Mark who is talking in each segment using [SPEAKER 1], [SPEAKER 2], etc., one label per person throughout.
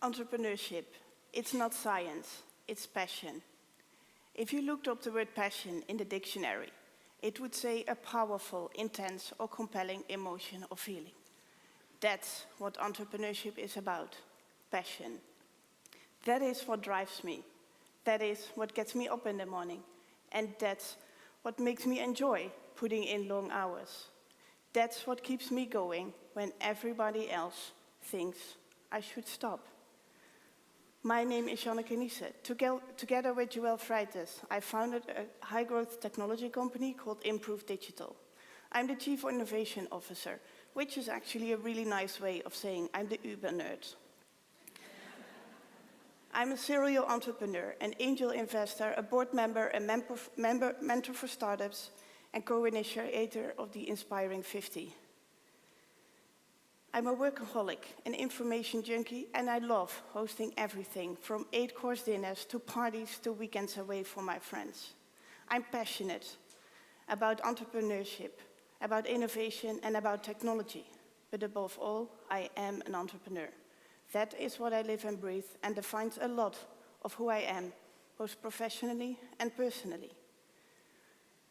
[SPEAKER 1] Entrepreneurship, it's not science, it's passion. If you looked up the word passion in the dictionary, it would say a powerful, intense, or compelling emotion or feeling. That's what entrepreneurship is about, passion. That is what drives me. That is what gets me up in the morning. And that's what makes me enjoy putting in long hours. That's what keeps me going when everybody else thinks I should stop. My name is Janneke Niessen. Together with Joël Freites, I founded a high-growth technology company called Improve Digital. I'm the Chief Innovation Officer, which is actually a really nice way of saying I'm the ubernerd. I'm a serial entrepreneur, an angel investor, a board member, a mentor for startups, and co-initiator of the Inspiring 50. I'm a workaholic, an information junkie, and I love hosting everything from 8-course dinners to parties to weekends away from my friends. I'm passionate about entrepreneurship, about innovation, and about technology. But above all, I am an entrepreneur. That is what I live and breathe and defines a lot of who I am, both professionally and personally.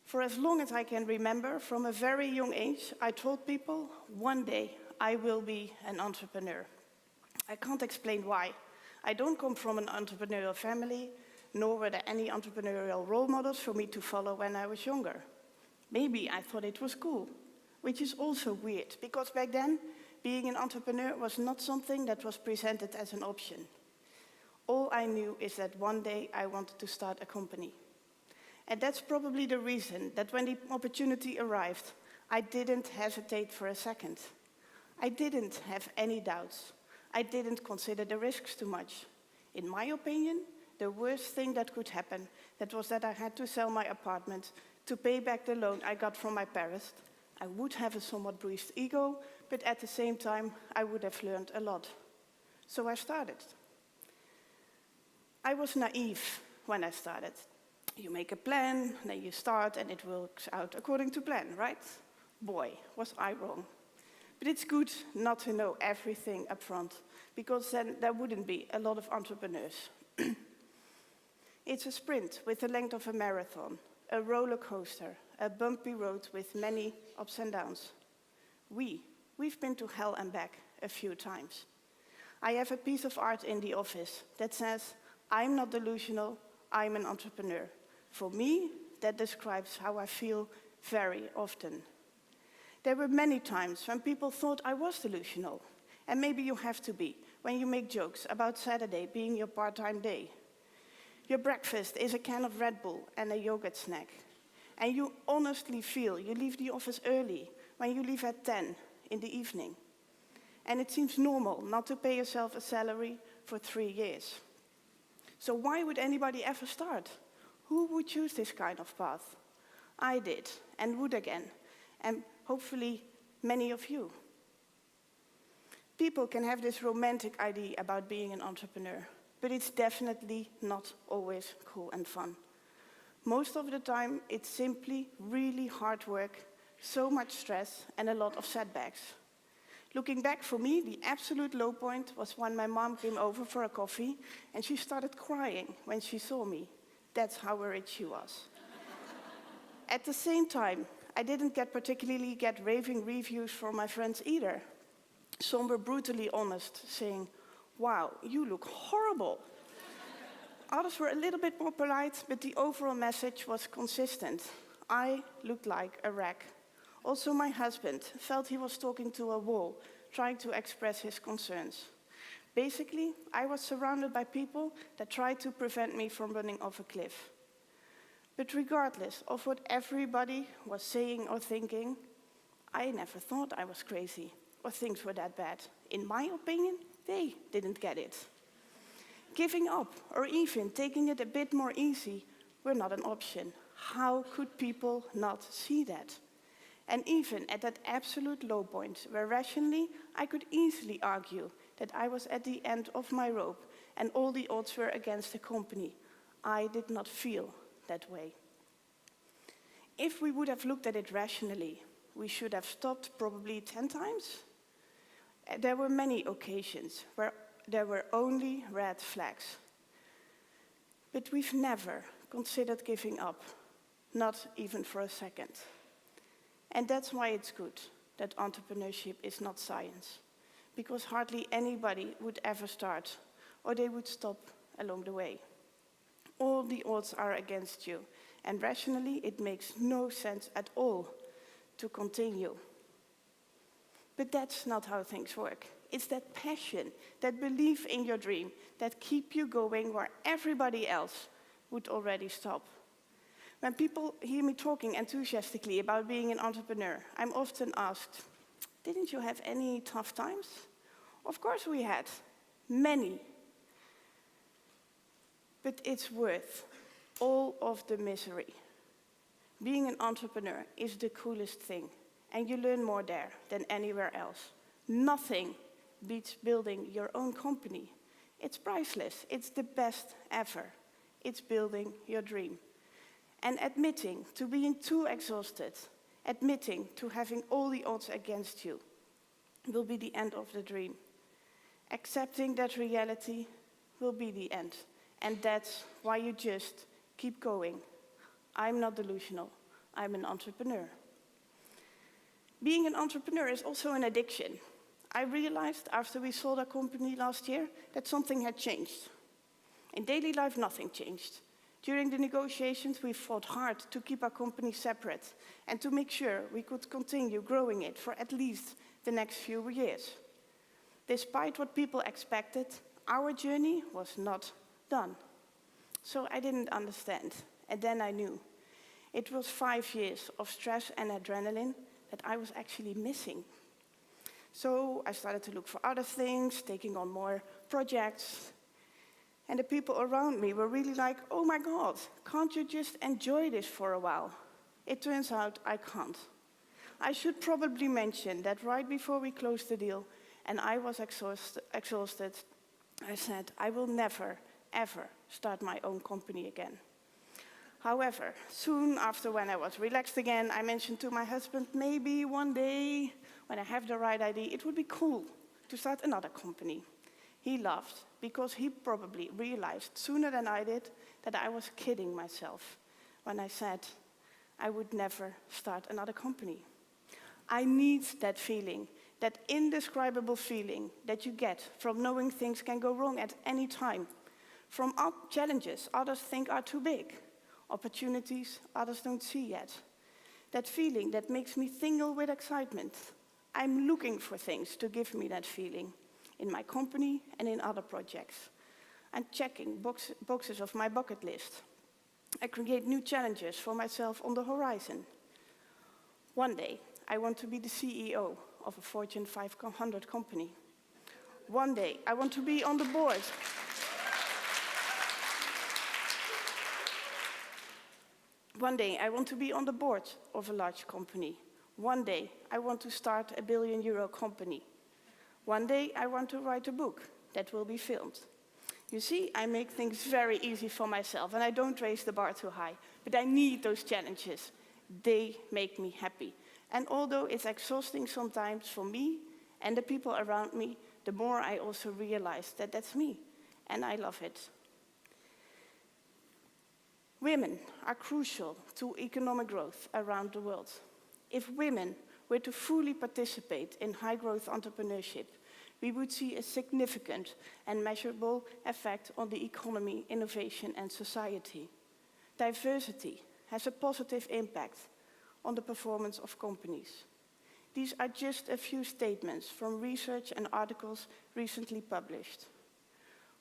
[SPEAKER 1] For as long as I can remember, from a very young age, I told people, one day I will be an entrepreneur. I can't explain why. I don't come from an entrepreneurial family, nor were there any entrepreneurial role models for me to follow when I was younger. Maybe I thought it was cool, which is also weird, because back then, being an entrepreneur was not something that was presented as an option. All I knew is that one day I wanted to start a company. And that's probably the reason that when the opportunity arrived, I didn't hesitate for a second. I didn't have any doubts. I didn't consider the risks too much. In my opinion, the worst thing that could happen, that was that I had to sell my apartment to pay back the loan I got from my parents. I would have a somewhat bruised ego, but at the same time, I would have learned a lot. So I started. I was naive when I started. You make a plan, then you start, and it works out according to plan, right? Boy, was I wrong. But it's good not to know everything up front, because then there wouldn't be a lot of entrepreneurs. It's a sprint with the length of a marathon, a roller coaster, a bumpy road with many ups and downs. We've been to hell and back a few times. I have a piece of art in the office that says, I'm not delusional, I'm an entrepreneur. For me, that describes how I feel very often. There were many times when people thought I was delusional, and maybe you have to be, when you make jokes about Saturday being your part-time day. Your breakfast is a can of Red Bull and a yogurt snack. And you honestly feel you leave the office early when you leave at 10 in the evening. And it seems normal not to pay yourself a salary for 3 years. So why would anybody ever start? Who would choose this kind of path? I did, and would again, and hopefully many of you. People can have this romantic idea about being an entrepreneur, but it's definitely not always cool and fun. Most of the time, it's simply really hard work, so much stress, and a lot of setbacks. Looking back, for me, the absolute low point was when my mom came over for a coffee, and she started crying when she saw me. That's how worried she was. At the same time, I didn't particularly get raving reviews from my friends either. Some were brutally honest, saying, "Wow, you look horrible." Others were a little bit more polite, but the overall message was consistent. I looked like a wreck. Also, my husband felt he was talking to a wall, trying to express his concerns. Basically, I was surrounded by people that tried to prevent me from running off a cliff. But regardless of what everybody was saying or thinking, I never thought I was crazy or things were that bad. In my opinion, they didn't get it. Giving up or even taking it a bit more easy were not an option. How could people not see that? And even at that absolute low point, where rationally I could easily argue that I was at the end of my rope and all the odds were against the company, I did not feel that way. If we would have looked at it rationally, we should have stopped probably 10 times. There were many occasions where there were only red flags. But we've never considered giving up, not even for a second. And that's why it's good that entrepreneurship is not science, because hardly anybody would ever start, or they would stop along the way. All the odds are against you, and rationally it makes no sense at all to continue. But that's not how things work. It's that passion, that belief in your dream, that keep you going where everybody else would already stop. When people hear me talking enthusiastically about being an entrepreneur, I'm often asked, didn't you have any tough times? Of course we had, many. But it's worth all of the misery. Being an entrepreneur is the coolest thing, and you learn more there than anywhere else. Nothing beats building your own company. It's priceless. It's the best ever. It's building your dream. And admitting to being too exhausted, admitting to having all the odds against you, will be the end of the dream. Accepting that reality will be the end. And that's why you just keep going. I'm not delusional. I'm an entrepreneur. Being an entrepreneur is also an addiction. I realized after we sold our company last year that something had changed. In daily life, nothing changed. During the negotiations, we fought hard to keep our company separate and to make sure we could continue growing it for at least the next few years. Despite what people expected, our journey was not done. So I didn't understand, and then I knew. It was 5 years of stress and adrenaline that I was actually missing. So I started to look for other things, taking on more projects. And the people around me were really like, oh my God, can't you just enjoy this for a while? It turns out I can't. I should probably mention that right before we closed the deal, and I was exhausted, I said, I will never, ever start my own company again. However, soon after when I was relaxed again, I mentioned to my husband, maybe one day, when I have the right idea, it would be cool to start another company. He laughed, because he probably realized sooner than I did that I was kidding myself when I said I would never start another company. I need that feeling, that indescribable feeling that you get from knowing things can go wrong at any time, from challenges others think are too big, opportunities others don't see yet. That feeling that makes me tingle with excitement. I'm looking for things to give me that feeling in my company and in other projects. I'm checking boxes of my bucket list. I create new challenges for myself on the horizon. One day, I want to be the CEO of a Fortune 500 company. One day, I want to be on the board. One day, I want to be on the board of a large company. One day, I want to start a billion-euro company. One day, I want to write a book that will be filmed. You see, I make things very easy for myself, and I don't raise the bar too high. But I need those challenges. They make me happy. And although it's exhausting sometimes for me and the people around me, the more I also realize that that's me, and I love it. Women are crucial to economic growth around the world. If women were to fully participate in high-growth entrepreneurship, we would see a significant and measurable effect on the economy, innovation, and society. Diversity has a positive impact on the performance of companies. These are just a few statements from research and articles recently published.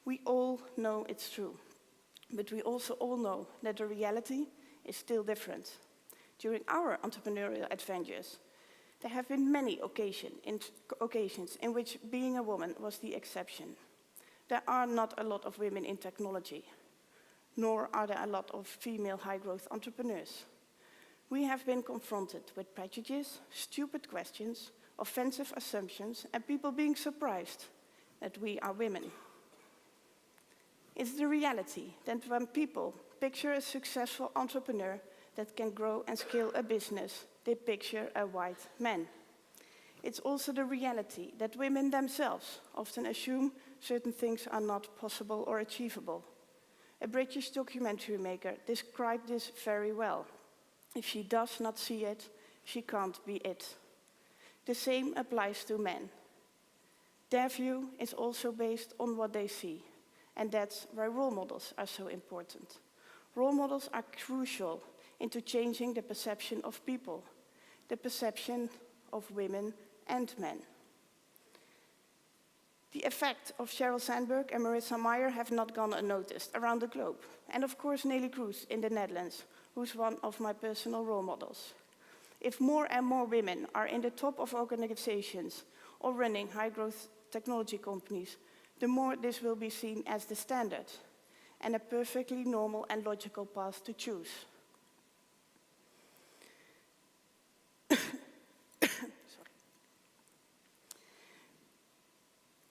[SPEAKER 1] We all know it's true, but we also all know that the reality is still different. During our entrepreneurial adventures, there have been many occasions in which being a woman was the exception. There are not a lot of women in technology, nor are there a lot of female high-growth entrepreneurs. We have been confronted with prejudice, stupid questions, offensive assumptions, and people being surprised that we are women. It's the reality that when people picture a successful entrepreneur that can grow and scale a business, they picture a white man. It's also the reality that women themselves often assume certain things are not possible or achievable. A British documentary maker described this very well. If she does not see it, she can't be it. The same applies to men. Their view is also based on what they see, and that's why role models are so important. Role models are crucial into changing the perception of people, the perception of women and men. The effect of Sheryl Sandberg and Marissa Mayer have not gone unnoticed around the globe. And of course, Nelly Kroes in the Netherlands, who's one of my personal role models. If more and more women are in the top of organizations or running high-growth technology companies, the more this will be seen as the standard and a perfectly normal and logical path to choose.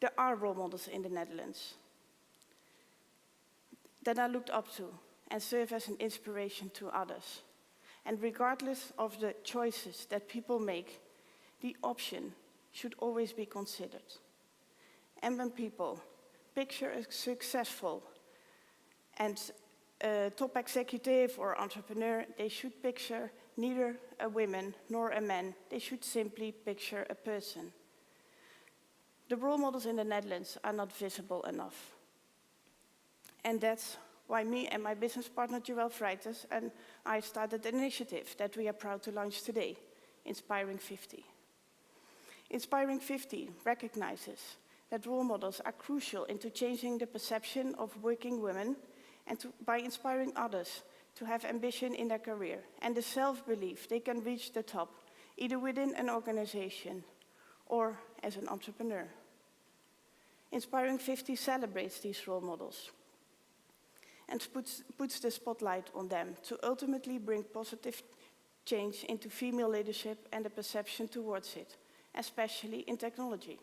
[SPEAKER 1] There are role models in the Netherlands that are looked up to and serve as an inspiration to others. And regardless of the choices that people make, the option should always be considered. And when people picture a successful and top executive or entrepreneur, they should picture neither a woman nor a man. They should simply picture a person. The role models in the Netherlands are not visible enough. And that's why me and my business partner, Joël Freites, and I started an initiative that we are proud to launch today, Inspiring 50. Inspiring 50 recognizes that role models are crucial into changing the perception of working women and by inspiring others to have ambition in their career and the self-belief they can reach the top, either within an organization or as an entrepreneur. Inspiring 50 celebrates these role models and puts the spotlight on them to ultimately bring positive change into female leadership and the perception towards it, especially in technology.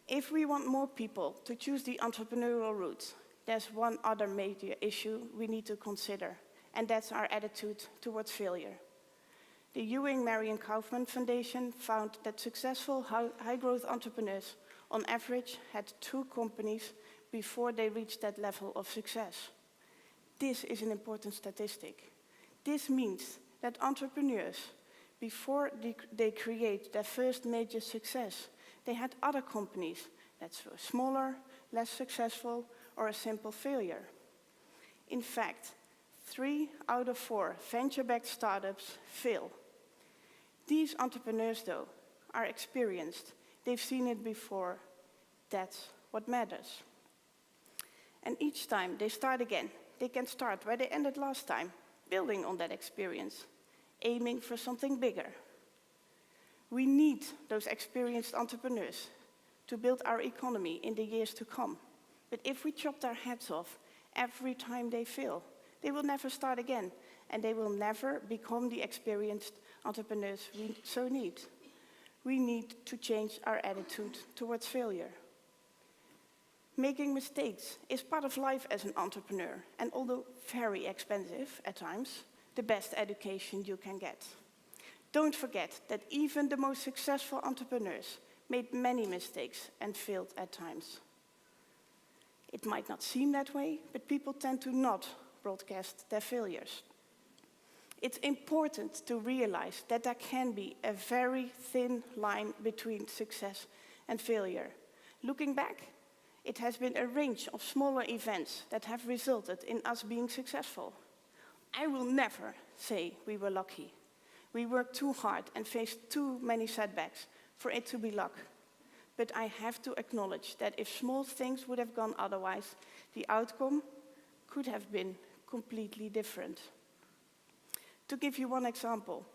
[SPEAKER 1] If we want more people to choose the entrepreneurial route, there's one other major issue we need to consider, and that's our attitude towards failure. The Ewing Marion Kaufman Foundation found that successful high-growth entrepreneurs on average had 2 companies before they reached that level of success. This is an important statistic. This means that entrepreneurs, before they create their first major success, they had other companies that were smaller, less successful, or a simple failure. In fact, 3 out of 4 venture-backed startups fail. These entrepreneurs, though, are experienced. They've seen it before. That's what matters. And each time they start again, they can start where they ended last time, building on that experience, aiming for something bigger. We need those experienced entrepreneurs to build our economy in the years to come. But if we chop their heads off every time they fail, they will never start again, and they will never become the experienced entrepreneurs we so need. We need to change our attitude towards failure. Making mistakes is part of life as an entrepreneur, and although very expensive at times, the best education you can get. Don't forget that even the most successful entrepreneurs made many mistakes and failed at times. It might not seem that way, but people tend to not broadcast their failures. It's important to realize that there can be a very thin line between success and failure. Looking back, it has been a range of smaller events that have resulted in us being successful. I will never say we were lucky. We worked too hard and faced too many setbacks for it to be luck. But I have to acknowledge that if small things would have gone otherwise, the outcome could have been completely different. To give you one example,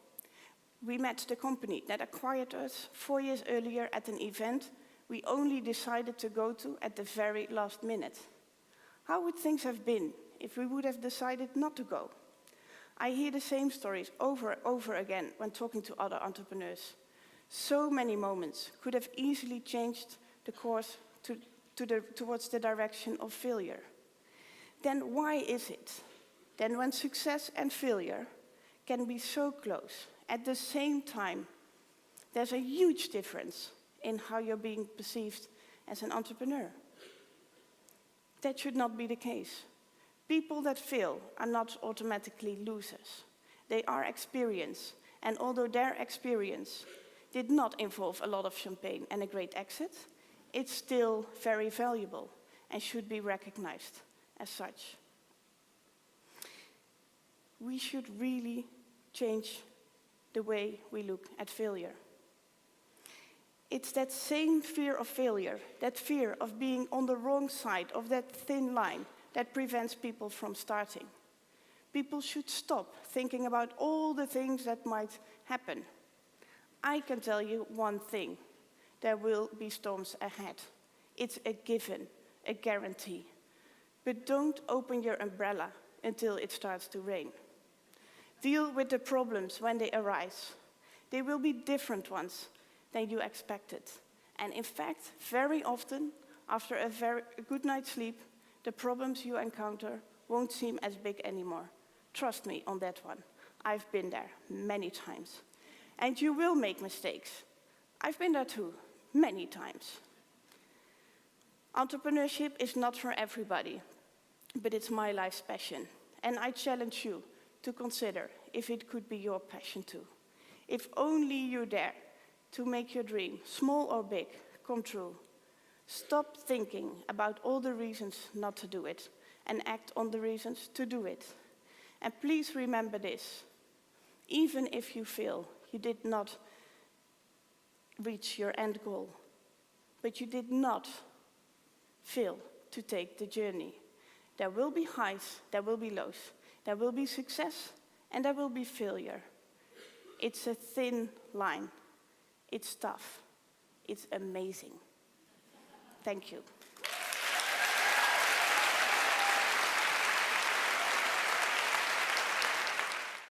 [SPEAKER 1] we met the company that acquired us 4 years earlier at an event we only decided to go to at the very last minute. How would things have been if we would have decided not to go? I hear the same stories over and over again when talking to other entrepreneurs. So many moments could have easily changed the course towards the direction of failure. Then why is it that when success and failure can be so close at the same time, there's a huge difference in how you're being perceived as an entrepreneur. That should not be the case. People that fail are not automatically losers. They are experienced, and although their experience did not involve a lot of champagne and a great exit, it's still very valuable and should be recognized as such. We should really change the way we look at failure. It's that same fear of failure, that fear of being on the wrong side of that thin line that prevents people from starting. People should stop thinking about all the things that might happen. I can tell you one thing: there will be storms ahead. It's a given, a guarantee. But don't open your umbrella until it starts to rain. Deal with the problems when they arise. They will be different ones than you expected. And in fact, very often, after a good night's sleep, the problems you encounter won't seem as big anymore. Trust me on that one. I've been there many times. And you will make mistakes. I've been there too, many times. Entrepreneurship is not for everybody, but it's my life's passion. And I challenge you to consider if it could be your passion too. If only you dare to make your dream, small or big, come true. Stop thinking about all the reasons not to do it and act on the reasons to do it. And please remember this: even if you fail, you did not reach your end goal, but you did not fail to take the journey. There will be highs, there will be lows, there will be success, and there will be failure. It's a thin line. It's tough. It's amazing. Thank you.